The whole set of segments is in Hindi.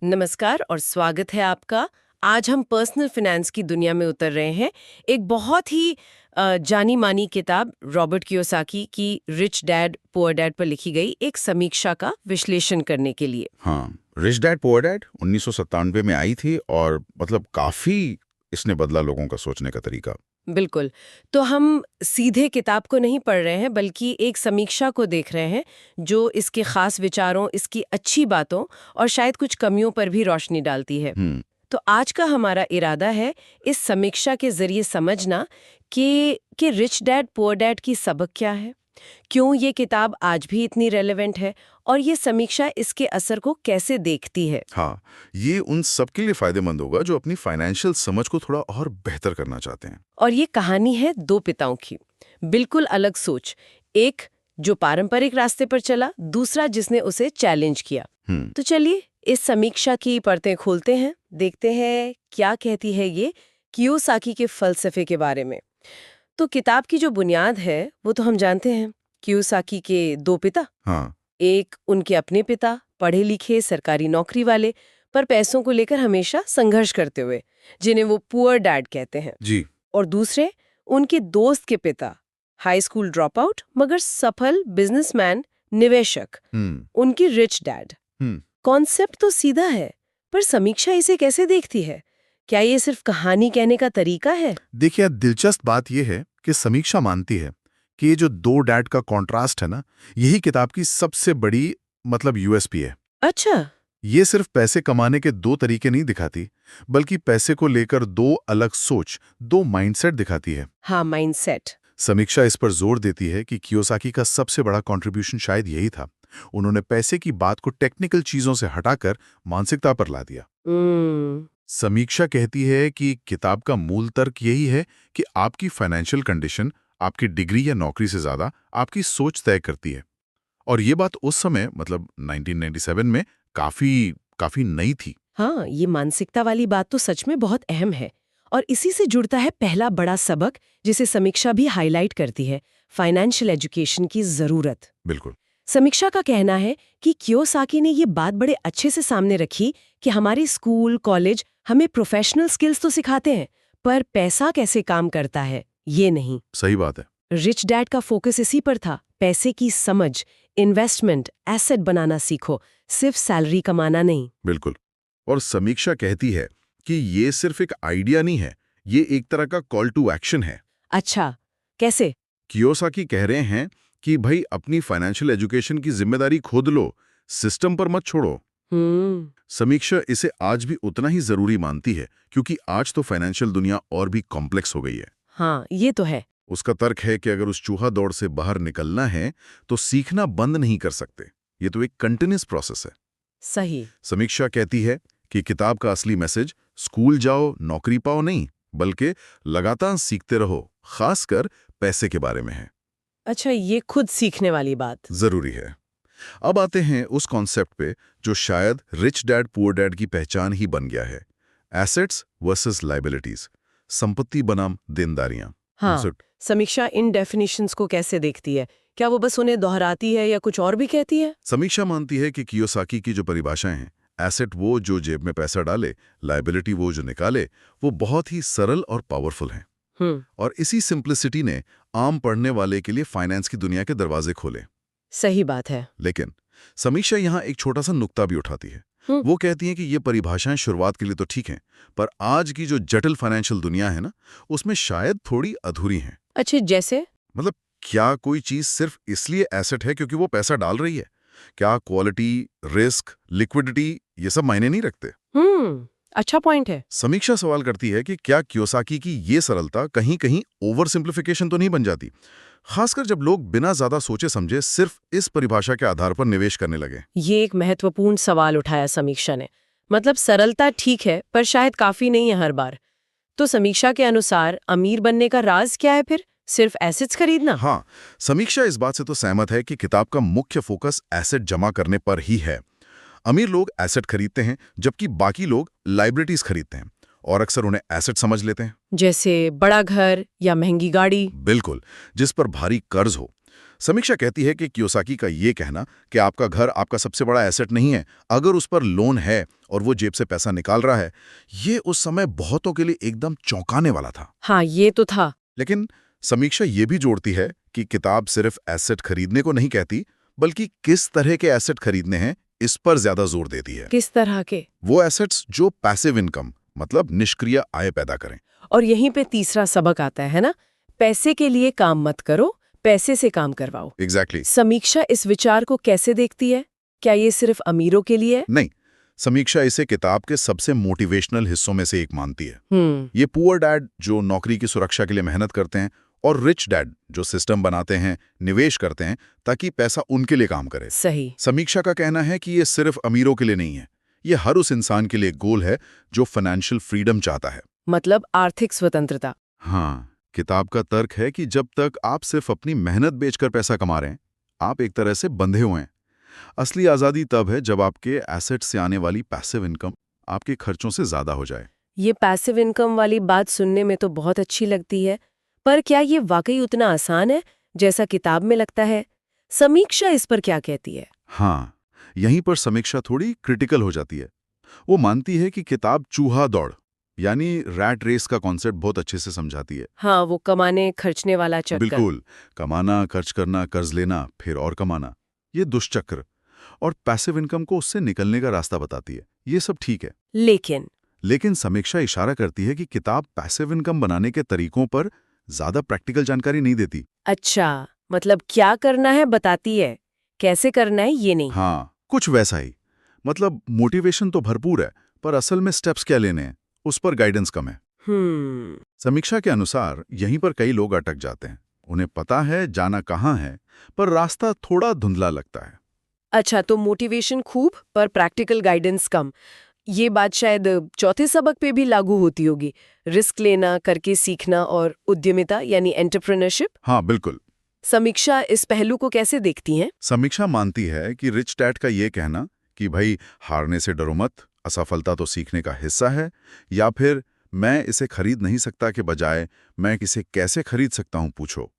नमस्कार और स्वागत है आपका। आज हम पर्सनल फाइनेंस की दुनिया में उतर रहे हैं। एक बहुत ही जानी मानी किताब रॉबर्ट कियोसाकी की रिच डैड पुअर डैड पर लिखी गई एक समीक्षा का विश्लेषण करने के लिए। हाँ, रिच डैड पुअर डैड 1997 में आई थी और मतलब काफी इसने बदला लोगों का सोचने का तरीका। बिल्कुल। तो हम सीधे किताब को नहीं पढ़ रहे हैं बल्कि एक समीक्षा को देख रहे हैं जो इसके खास विचारों, इसकी अच्छी बातों और शायद कुछ कमियों पर भी रोशनी डालती है। तो आज का हमारा इरादा है इस समीक्षा के जरिए समझना कि रिच डैड पुअर डैड की सबक क्या है, क्यों ये किताब आज भी इतनी रेलेवेंट है और ये समीक्षा इसके असर को कैसे देखती है। हाँ, ये उन सबके लिए फायदेमंद होगा जो अपनी फाइनेंशियल समझ को थोड़ा और बेहतर करना चाहते हैं। और ये कहानी है दो पिताओं की, बिल्कुल अलग सोच। एक जो पारंपरिक रास्ते पर चला, दूसरा जिसने उसे चैलेंज किया। तो चलिए इस समीक्षा की परतें खोलते हैं, देखते हैं क्या कहती है ये कियोसाकी के फलसफे के बारे में। तो किताब की जो बुनियाद है वो तो हम जानते हैं, कियोसाकी के दो पिता। हाँ एक उनके अपने पिता, पढ़े लिखे सरकारी नौकरी वाले, पर पैसों को लेकर हमेशा संघर्ष करते हुए, जिन्हें वो पुअर डैड कहते हैं। जी। और दूसरे उनके दोस्त के पिता, हाई स्कूल ड्रॉप आउट मगर सफल बिजनेसमैन, निवेशक, उनकी रिच डैड। कॉन्सेप्ट तो सीधा है, पर समीक्षा इसे कैसे देखती है? क्या ये सिर्फ कहानी कहने का तरीका है? देखिए, दिलचस्प बात यह है कि समीक्षा मानती है कि ये जो दो डैड का कॉन्ट्रास्ट है ना, यही किताब की सबसे बड़ी मतलब यूएसपी है। अच्छा। ये सिर्फ पैसे कमाने के दो तरीके नहीं दिखाती, बल्कि पैसे को लेकर दो अलग सोच, दो माइंडसेट दिखाती है। हाँ, माइंडसेट। समीक्षा इस पर जोर देती है कि कियोसाकी का सबसे बड़ा कंट्रीब्यूशन शायद यही था। उन्होंने पैसे की बात को टेक्निकल चीजों से हटाकर मानसिकता पर ला दिया। समीक्षा कहती है कि किताब का मूल तर्क यही है कि आपकी फाइनेंशियल कंडीशन आपकी डिग्री या नौकरी से ज्यादा आपकी सोच तय करती है। और ये बात उस समय मतलब 1997 में काफी नई थी। हाँ, ये मानसिकता वाली बात तो सच में बहुत अहम है। और इसी से जुड़ता है पहला बड़ा सबक जिसे समीक्षा भी हाईलाइट करती है, फाइनेंशियल एजुकेशन की जरूरत। बिल्कुल। समीक्षा का कहना है कि कियोसाकी ने ये बात बड़े अच्छे से सामने रखी कि हमारे स्कूल, कॉलेज हमें प्रोफेशनल स्किल्स तो सिखाते हैं, पर पैसा कैसे काम करता है ये नहीं। सही बात है। रिच डैड का फोकस इसी पर था, पैसे की समझ, इन्वेस्टमेंट, एसेट बनाना सीखो, सिर्फ सैलरी कमाना नहीं। बिल्कुल। और समीक्षा कहती है कि ये सिर्फ एक आइडिया नहीं है, ये एक तरह का कॉल टू एक्शन है। अच्छा, कैसे? कियोसाकी कह रहे हैं कि भाई अपनी फाइनेंशियल एजुकेशन की जिम्मेदारी खुद लो, सिस्टम पर मत छोड़ो। समीक्षा इसे आज भी उतना ही जरूरी मानती है क्योंकि आज तो फाइनेंशियल दुनिया और भी कॉम्प्लेक्स हो गई है। हाँ, ये तो है। उसका तर्क है कि अगर उस चूहा दौड़ से बाहर निकलना है तो सीखना बंद नहीं कर सकते, ये तो एक कंटिन्यूअस प्रोसेस है। सही। समीक्षा कहती है कि किताब का असली मैसेज स्कूल जाओ नौकरी पाओ नहीं, बल्कि लगातार सीखते रहो, खासकर पैसे के बारे में है। अच्छा, ये खुद सीखने वाली बात जरूरी है। अब आते हैं उस कॉन्सेप्ट पे जो शायद रिच डैड पुअर डैड की पहचान ही बन गया है, एसेट्स वर्सेस लायबिलिटीज, संपत्ति बनाम देनदारियां। हाँ, समीक्षा इन डेफिनेशंस को कैसे देखती है? क्या वो बस उन्हें दोहराती है या कुछ और भी कहती है? समीक्षा मानती है कि कियोसाकी की जो परिभाषाएं हैं, एसेट वो जो जेब में पैसा डाले, लायबिलिटी वो जो निकाले, वो बहुत ही सरल और पावरफुल हैं। और इसी सिंप्लिसिटी ने आम पढ़ने वाले के लिए फाइनेंस की दुनिया के दरवाजे खोले। सही बात है। लेकिन समीक्षा यहाँ एक छोटा सा नुक्ता भी उठाती है। वो कहती हैं कि ये परिभाषाएं शुरुआत के लिए तो ठीक हैं, पर आज की जो जटिल फाइनेंशियल दुनिया है ना, उसमें शायद थोड़ी अधूरी हैं। अच्छे, जैसे? मतलब क्या कोई चीज सिर्फ इसलिए एसेट है क्योंकि वो पैसा डाल रही है? क्या क्वालिटी, रिस्क, लिक्विडिटी ये सब मायने नहीं रखते? अच्छा पॉइंट है। समीक्षा सवाल करती है कि क्या कियोसाकी की ये सरलता कहीं कहीं ओवर सिंप्लिफिकेशन तो नहीं बन जाती, खासकर जब लोग बिना ज्यादा सोचे समझे सिर्फ इस परिभाषा के आधार पर निवेश करने लगे। ये एक महत्वपूर्ण सवाल उठाया समीक्षा ने। मतलब सरलता ठीक है, पर शायद काफी नहीं है हर बार। तो समीक्षा के अनुसार अमीर बनने का राज क्या है फिर? सिर्फ एसेट्स खरीदना? हाँ, समीक्षा इस बात से तो सहमत है कि किताब का मुख्य फोकस एसेट जमा करने पर ही है। अमीर लोग एसेट खरीदते हैं जबकि बाकी लोग लाइबिलिटीज खरीदते हैं और अक्सर उन्हें एसेट समझ लेते हैं। जैसे बड़ा घर या महंगी गाड़ी। बिल्कुल, जिस पर भारी कर्ज हो। समीक्षा कहती है कि कियोसाकी का ये कहना कि आपका घर आपका सबसे बड़ा एसेट नहीं है, अगर उस पर लोन है और वो जेब से पैसा निकाल रहा है, ये उस समय बहुतों के लिए एकदम चौंकाने वाला था। हाँ, ये तो था। लेकिन समीक्षा ये भी जोड़ती है कि किताब सिर्फ एसेट खरीदने को नहीं कहती, बल्कि किस तरह के एसेट खरीदने हैं इस पर ज्यादा जोर देती है। किस तरह के? वो एसेट्स जो पैसिव इनकम मतलब निष्क्रिय आय पैदा करें। और यहीं पे तीसरा सबक आता है ना, पैसे के लिए काम मत करो, पैसे से काम करवाओ। एग्जैक्टली। समीक्षा इस विचार को कैसे देखती है? क्या ये सिर्फ अमीरों के लिए है? नहीं, समीक्षा इसे किताब के सबसे मोटिवेशनल हिस्सों में से एक मानती है। ये पुअर डैड जो नौकरी की सुरक्षा के लिए मेहनत करते हैं और रिच डैड जो सिस्टम बनाते हैं, निवेश करते हैं ताकि पैसा उनके लिए काम करे। सही। समीक्षा का कहना है कि ये सिर्फ अमीरों के लिए नहीं है, ये हर उस इंसान के लिए एक गोल है जो फाइनेंशियल फ्रीडम चाहता है। मतलब आर्थिक स्वतंत्रता। हाँ, किताब का तर्क है कि जब तक आप सिर्फ अपनी मेहनत बेचकर पैसा कमा रहे हैं, आप एक तरह से बंधे हुए हैं। असली आज़ादी तब है जब आपके एसेट से आने वाली पैसिव इनकम आपके खर्चों से ज्यादा हो जाए। ये पैसिव इनकम वाली बात सुनने में तो बहुत अच्छी लगती है, पर क्या ये वाकई उतना आसान है जैसा किताब में लगता है? समीक्षा इस पर क्या कहती है? हाँ, यहीं पर समीक्षा थोड़ी क्रिटिकल हो जाती है। वो मानती है कि किताब चूहा दौड़ यानी रैट रेस का कॉन्सेप्ट बहुत अच्छे से समझाती है। हाँ, वो कमाने खर्चने वाला चक्कर। बिल्कुल, कमाना, खर्च करना, कर्ज लेना, फिर और कमाना, ये दुष्चक्र, और पैसिव इनकम को उससे निकलने का रास्ता बताती है। ये सब ठीक है, लेकिन समीक्षा इशारा करती है कि किताब पैसिव इनकम बनाने के तरीकों पर ज्यादा प्रैक्टिकल जानकारी नहीं देती। अच्छा, मतलब क्या करना है बताती है, कैसे करना है ये नहीं। हाँ, कुछ वैसा ही। मतलब मोटिवेशन तो भरपूर है, पर असल में स्टेप्स क्या लेने हैं उस पर गाइडेंस कम है। समीक्षा के अनुसार यहीं पर कई लोग अटक जाते हैं। उन्हें पता है जाना कहाँ है, पर रास्ता थोड़ा धुंधला लगता है। अच्छा, तो मोटिवेशन खूब पर प्रैक्टिकल गाइडेंस कम। ये बात शायद चौथे सबक पे भी लागू होती होगी, रिस्क लेना, करके सीखना और उद्यमिता यानी एंटरप्रेन्योरशिप। हाँ, बिल्कुल। समीक्षा इस पहलू को कैसे देखती हैं? समीक्षा मानती है कि रिच डैड का ये कहना कि भाई हारने से डरो मत, असफलता तो सीखने का हिस्सा है, या फिर मैं इसे खरीद नहीं सकता के बजाय मैं इसे कैसे खरीद सकता हूं पूछो,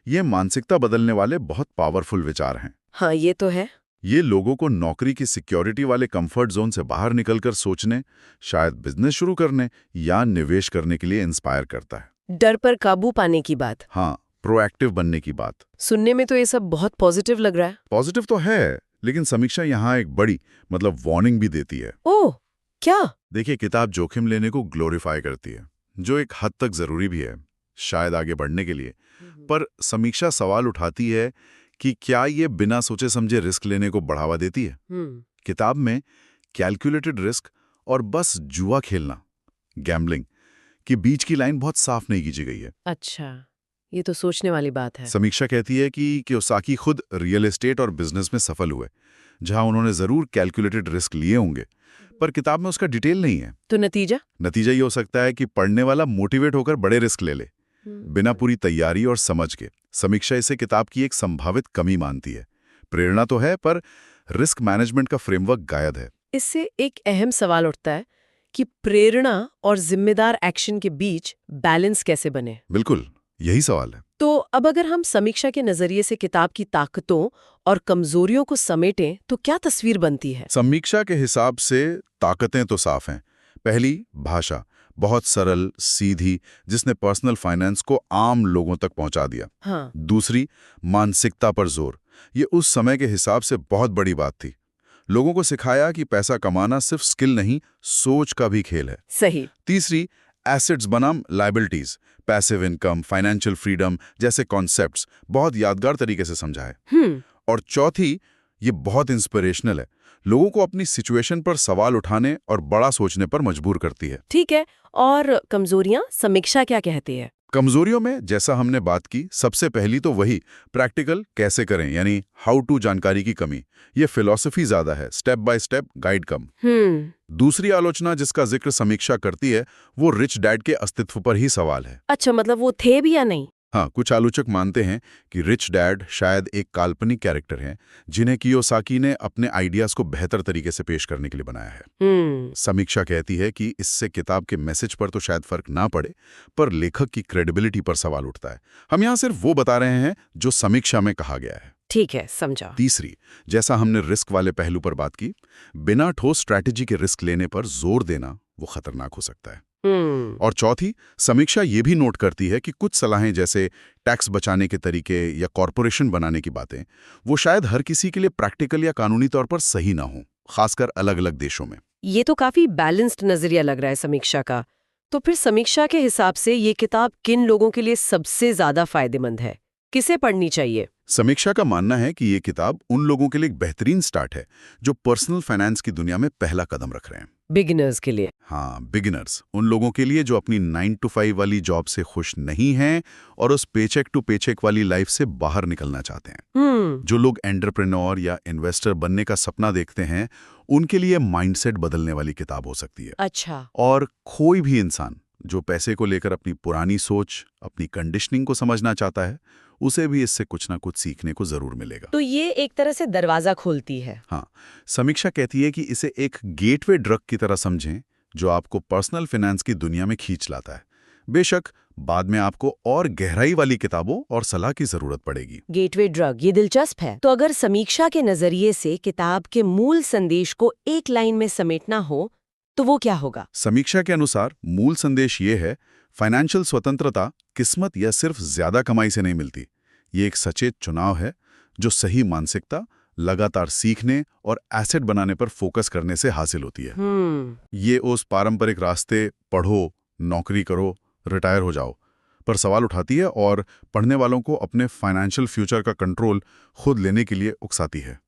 ये मानसिकता बदलने वाले बहुत पावरफुल विचार हैं। हाँ, ये तो है। ये लोगों को नौकरी की सिक्योरिटी वाले कंफर्ट जोन से बाहर निकलकर सोचने, शायद बिजनेस शुरू करने या निवेश करने के लिए इंस्पायर करता है। डर पर काबू पाने की बात। हाँ, प्रोएक्टिव बनने की बात। सुनने में तो ये सब बहुत पॉजिटिव लग रहा है। पॉजिटिव तो है, लेकिन समीक्षा यहाँ एक बड़ी मतलब वार्निंग भी देती है। ओह, क्या? देखिए, किताब जोखिम लेने को ग्लोरीफाई करती है, जो एक हद तक जरूरी भी है, शायद आगे बढ़ने के लिए। पर समीक्षा सवाल उठाती है कि क्या ये बिना सोचे समझे रिस्क लेने को बढ़ावा देती है? किताब में कैलकुलेटेड रिस्क और बस जुआ खेलना, गैम्बलिंग, के बीच की लाइन बहुत साफ नहीं खींची गई है। अच्छा, ये तो सोचने वाली बात है। समीक्षा कहती है कि कियोसाकी खुद रियल एस्टेट और बिजनेस में सफल हुए, जहां उन्होंने जरूर कैलकुलेटेड रिस्क लिए होंगे, पर किताब में उसका डिटेल नहीं है। तो नतीजा ये हो सकता है कि पढ़ने वाला मोटिवेट होकर बड़े रिस्क ले बिना पूरी तैयारी और समझ के। समीक्षा इसे किताब की एक संभावित कमी मानती है। प्रेरणा तो है, पर रिस्क मैनेजमेंट का फ्रेमवर्क गायब है। इससे एक अहम सवाल उठता है कि प्रेरणा और जिम्मेदार एक्शन के बीच बैलेंस कैसे बने। बिल्कुल, यही सवाल है। तो अब अगर हम समीक्षा के नजरिए से किताब की ताकतों और कमजोरियों को समेटें तो क्या तस्वीर बनती है? समीक्षा के हिसाब से ताकतें तो साफ हैं। पहली, भाषा बहुत सरल, सीधी, जिसने पर्सनल फाइनेंस को आम लोगों तक पहुंचा दिया। हाँ। दूसरी, मानसिकता पर जोर। ये उस समय के हिसाब से बहुत बड़ी बात थी। लोगों को सिखाया कि पैसा कमाना सिर्फ स्किल नहीं, सोच का भी खेल है। सही। तीसरी, एसेट्स बनाम liabilities, passive income, financial freedom जैसे कॉन्सेप्ट्स बहुत यादगार तरीके से समझाए। और चौथी, ये बहुत इंस्पिरेशनल है, लोगों को अपनी सिचुएशन पर सवाल उठाने और बड़ा सोचने पर मजबूर करती है। ठीक है, और कमजोरियां समीक्षा क्या कहती है? कमजोरियों में जैसा हमने बात की, सबसे पहली तो वही प्रैक्टिकल कैसे करें यानी हाउ टू जानकारी की कमी। ये फिलॉसफी ज्यादा है, स्टेप बाय स्टेप गाइड कम। दूसरी आलोचना जिसका जिक्र समीक्षा करती है वो रिच डैड के अस्तित्व पर ही सवाल है। अच्छा, मतलब वो थे भी या नहीं? हाँ, कुछ आलोचक मानते हैं कि रिच डैड शायद एक काल्पनिक कैरेक्टर हैं जिन्हें कियोसाकी ने अपने आइडियाज को बेहतर तरीके से पेश करने के लिए बनाया है। समीक्षा कहती है कि इससे किताब के मैसेज पर तो शायद फर्क ना पड़े, पर लेखक की क्रेडिबिलिटी पर सवाल उठता है। हम यहाँ सिर्फ वो बता रहे हैं जो समीक्षा में कहा गया है। ठीक है, समझा। तीसरी, जैसा हमने रिस्क वाले पहलू पर बात की, बिना ठोस स्ट्रैटेजी के रिस्क लेने पर जोर देना वो खतरनाक हो सकता है। और चौथी, समीक्षा ये भी नोट करती है कि कुछ सलाहें जैसे टैक्स बचाने के तरीके या कॉरपोरेशन बनाने की बातें, वो शायद हर किसी के लिए प्रैक्टिकल या कानूनी तौर पर सही ना हो, खासकर अलग-अलग देशों में। ये तो काफी बैलेंस्ड नजरिया लग रहा है समीक्षा का। तो फिर समीक्षा के हिसाब से ये किताब किन लोगों के लिए सबसे ज्यादा फायदेमंद है? किसे पढ़नी चाहिए? समीक्षा का मानना है कि ये किताब उन लोगों के लिए एक बेहतरीन स्टार्ट है जो पर्सनल फाइनेंस की दुनिया में पहला कदम रख रहे हैं। बिगिनर्स के लिए। हाँ, बिगिनर्स, उन लोगों के लिए जो अपनी 9 to 5 वाली जॉब से खुश नहीं हैं और उस पेचेक टू पेचेक वाली लाइफ से बाहर निकलना चाहते हैं। जो लोग एंटरप्रेन्योर या इन्वेस्टर बनने का सपना देखते हैं, उनके लिए माइंडसेट बदलने वाली किताब हो सकती है। अच्छा। और कोई भी इंसान जो पैसे को लेकर अपनी पुरानी सोच, अपनी कंडीशनिंग को समझना चाहता है, उसे भी इससे कुछ ना कुछ सीखने को जरूर मिलेगा। तो ये एक तरह से दरवाजा खोलती है। हाँ, समीक्षा कहती है कि इसे एक गेटवे ड्रग की तरह समझें जो आपको पर्सनल फाइनेंस की दुनिया में खींच लाता है। बेशक बाद में आपको और गहराई वाली किताबों और सलाह की जरूरत पड़ेगी। गेटवे ड्रग, ये दिलचस्प है। तो अगर समीक्षा के नजरिए से किताब के मूल संदेश को एक लाइन में समेटना हो तो वो क्या होगा? समीक्षा के अनुसार मूल संदेश ये है, फाइनेंशियल स्वतंत्रता किस्मत या सिर्फ ज्यादा कमाई से नहीं मिलती। ये एक सचेत चुनाव है जो सही मानसिकता, लगातार सीखने और एसेट बनाने पर फोकस करने से हासिल होती है। ये उस पारंपरिक रास्ते पढ़ो, नौकरी करो, रिटायर हो जाओ पर सवाल उठाती है और पढ़ने वालों को अपने फाइनेंशियल फ्यूचर का कंट्रोल खुद लेने के लिए उकसाती है।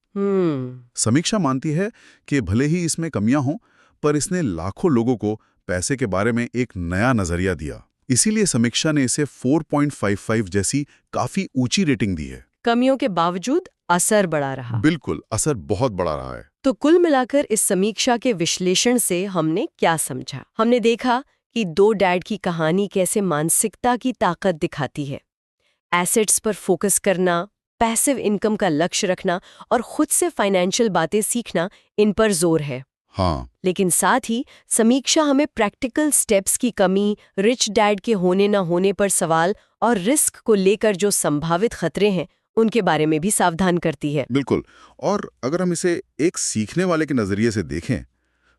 समीक्षा मानती है कि भले ही इसमें कमियां हों, पर इसने लाखों लोगों को पैसे के बारे में एक नया नजरिया दिया। इसीलिए समीक्षा ने इसे 4.55 जैसी काफी ऊंची रेटिंग दी है। कमियों के बावजूद असर बड़ा रहा। बिल्कुल, असर बहुत बड़ा रहा है। तो कुल मिलाकर इस समीक्षा के विश्लेषण से हमने क्या समझा? हमने देखा कि दो डैड की कहानी कैसे मानसिकता की ताकत दिखाती है। एसेट्स पर फोकस करना, पैसिव इनकम का लक्ष्य रखना और खुद से फाइनेंशियल बातें सीखना, इन पर जोर है। हाँ, लेकिन साथ ही समीक्षा हमें प्रैक्टिकल स्टेप्स की कमी, रिच डैड के होने न होने पर सवाल और रिस्क को लेकर जो संभावित खतरे हैं उनके बारे में भी सावधान करती है। बिल्कुल। और अगर हम इसे एक सीखने वाले के नजरिए से देखें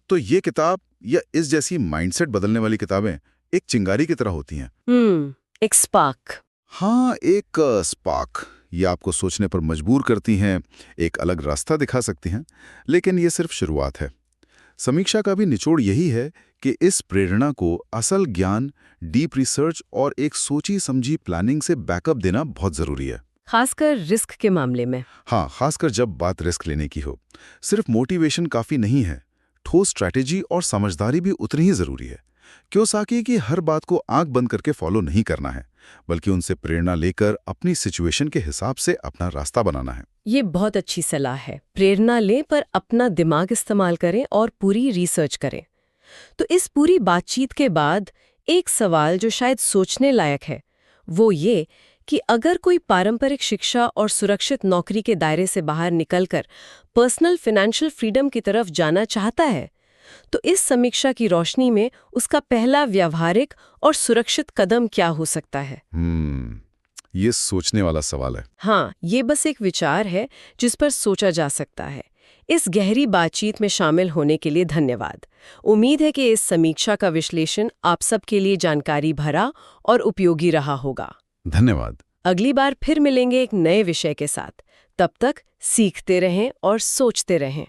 तो ये किताब या इस जैसी माइंडसेट बदलने वाली किताबें एक चिंगारी की तरह होती हैं। एक स्पार्क। हाँ, एक स्पार्क। ये आपको सोचने पर मजबूर करती हैं, एक अलग रास्ता दिखा सकती हैं, लेकिन ये सिर्फ शुरुआत है। समीक्षा का भी निचोड़ यही है कि इस प्रेरणा को असल ज्ञान, डीप रिसर्च और एक सोची समझी प्लानिंग से बैकअप देना बहुत जरूरी है, खासकर रिस्क के मामले में। हाँ, खासकर जब बात रिस्क लेने की हो। सिर्फ मोटिवेशन काफी नहीं है, ठोस स्ट्रैटेजी और समझदारी भी उतनी ही जरूरी है। कियोसाकी की हर बात को आंख बंद करके फॉलो नहीं करना है, बल्कि उनसे प्रेरणा लेकर अपनी सिचुएशन के हिसाब से अपना रास्ता बनाना है। ये बहुत अच्छी सलाह है। प्रेरणा लें पर अपना दिमाग इस्तेमाल करें और पूरी रिसर्च करें। तो इस पूरी बातचीत के बाद एक सवाल जो शायद सोचने लायक है, वो ये कि अगर कोई पारंपरिक शिक्षा और सुरक्षित नौकरी के दायरे से बाहर निकलकर पर्सनल फाइनेंशियल फ्रीडम की तरफ जाना चाहता है, तो इस समीक्षा की रोशनी में उसका पहला व्यावहारिक और सुरक्षित कदम क्या हो सकता है? ये सोचने वाला सवाल है। हाँ, ये बस एक विचार है जिस पर सोचा जा सकता है। इस गहरी बातचीत में शामिल होने के लिए धन्यवाद। उम्मीद है कि इस समीक्षा का विश्लेषण आप सबके लिए जानकारी भरा और उपयोगी रहा होगा। धन्यवाद। अगली बार फिर मिलेंगे एक नए विषय के साथ। तब तक सीखते रहें और सोचते रहें।